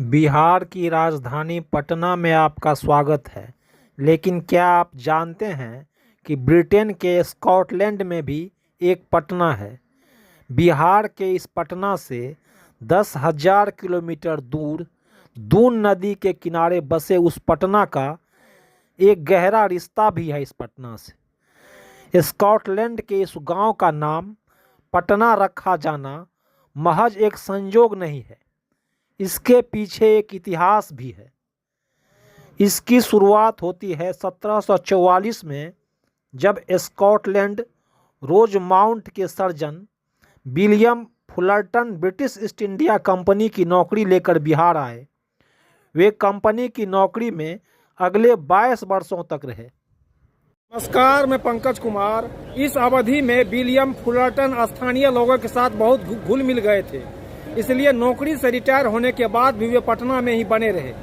बिहार की राजधानी पटना में आपका स्वागत है। लेकिन क्या आप जानते हैं कि ब्रिटेन के स्कॉटलैंड में भी एक पटना है। बिहार के इस पटना से 10,000 किलोमीटर दूर दून नदी के किनारे बसे उस पटना का एक गहरा रिश्ता भी है इस पटना से। स्कॉटलैंड के इस गांव का नाम पटना रखा जाना महज एक संयोग नहीं है, इसके पीछे एक इतिहास भी है। इसकी शुरुआत होती है 1744 में, जब स्कॉटलैंड रोजमाउंट के surgeon William Fullerton British east India company की नौकरी लेकर बिहार आए। वे कंपनी की नौकरी में अगले 22 वर्षों तक रहे। नमस्कार, मैं पंकज कुमार। इस अवधि में विलियम फुलरटन स्थानीय लोगों के साथ बहुत घुल मिल गए थे, इसलिए नौकरी से रिटायर होने के बाद भी वे पटना में ही बने रहे।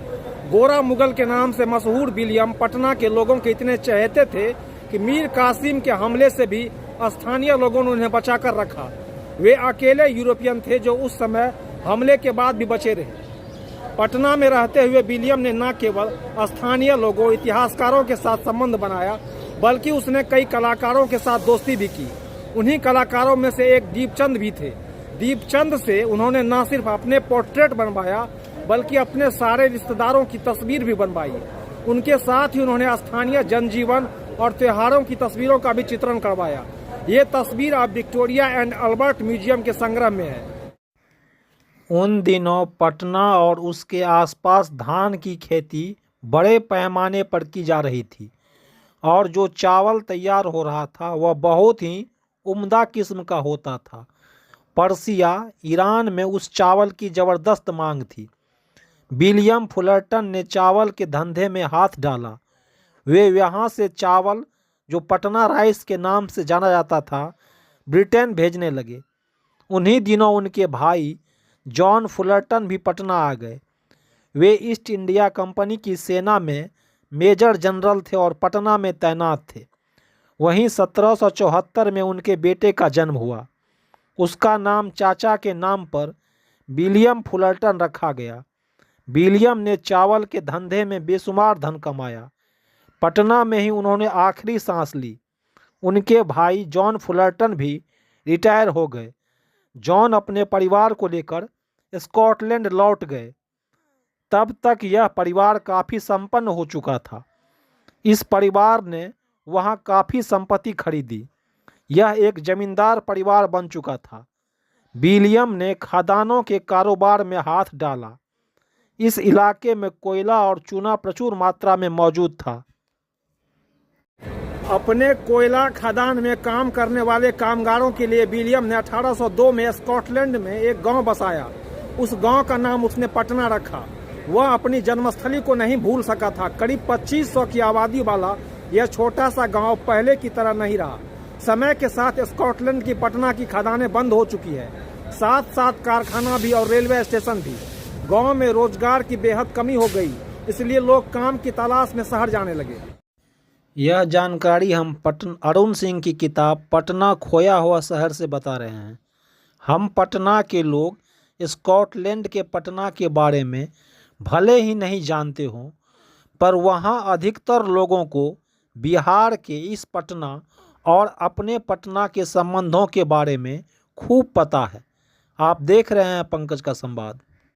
गोरा मुगल के नाम से मशहूर विलियम पटना के लोगों के इतने चहेते थे कि मीर कासिम के हमले से भी स्थानीय लोगों ने उन्हें बचाकर रखा। वे अकेले यूरोपियन थे जो उस समय हमले के बाद भी बचे रहे। पटना में रहते हुए विलियम ने न केवल स्थानीय लोगों, इतिहासकारों के साथ संबंध बनाया, बल्कि उसने कई कलाकारों के साथ दोस्ती भी की। उन्हीं कलाकारों में से एक दीपचंद भी थे। दीपचंद से उन्होंने न सिर्फ अपने पोर्ट्रेट बनवाया, बल्कि अपने सारे रिश्तेदारों की तस्वीर भी बनवाई। उनके साथ ही उन्होंने स्थानीय जनजीवन और त्योहारों की तस्वीरों का भी चित्रण करवाया। ये तस्वीर अब विक्टोरिया एंड अल्बर्ट म्यूजियम के संग्रह में है। उन दिनों पटना और उसके आसपास धान की खेती बड़े पैमाने पर की जा रही थी, और जो चावल तैयार हो रहा था वह बहुत ही उम्दा किस्म का होता था। पर्सिया, ईरान में उस चावल की ज़बरदस्त मांग थी। विलियम फुलरटन ने चावल के धंधे में हाथ डाला। वे यहाँ से चावल, जो पटना राइस के नाम से जाना जाता था, ब्रिटेन भेजने लगे। उन्हीं दिनों उनके भाई जॉन फुलरटन भी पटना आ गए। वे ईस्ट इंडिया कंपनी की सेना में मेजर जनरल थे और पटना में तैनात थे। वहीं 1774 में उनके बेटे का जन्म हुआ। उसका नाम चाचा के नाम पर विलियम फुलरटन रखा गया। विलियम ने चावल के धंधे में बेशुमार धन कमाया। पटना में ही उन्होंने आखिरी सांस ली। उनके भाई जॉन फुलरटन भी रिटायर हो गए। जॉन अपने परिवार को लेकर स्कॉटलैंड लौट गए। तब तक यह परिवार काफ़ी संपन्न हो चुका था। इस परिवार ने वहाँ काफ़ी संपत्ति खरीदी। यह एक जमींदार परिवार बन चुका था। विलियम ने खदानों के कारोबार में हाथ डाला। इस इलाके में कोयला और चूना प्रचुर मात्रा में मौजूद था। अपने कोयला खदान में काम करने वाले कामगारों के लिए विलियम ने 1802 में स्कॉटलैंड में एक गांव बसाया। उस गांव का नाम उसने पटना रखा। वह अपनी जन्मस्थली को नहीं भूल सका था। करीब 2500 की आबादी वाला यह छोटा सा गांव पहले की तरह नहीं रहा। समय के साथ स्कॉटलैंड की पटना की खदानें बंद हो चुकी है, साथ साथ कारखाना भी और रेलवे स्टेशन भी। गांव में रोजगार की बेहद कमी हो गई, इसलिए लोग काम की तलाश में शहर जाने लगे। यह जानकारी हम अरुण सिंह की किताब पटना खोया हुआ शहर से बता रहे हैं। हम पटना के लोग स्कॉटलैंड के पटना के बारे में भले ही नहीं जानते हों, पर वहाँ अधिकतर लोगों को बिहार के इस पटना और अपने पटना के संबंधों के बारे में खूब पता है। आप देख रहे हैं पंकज का संवाद।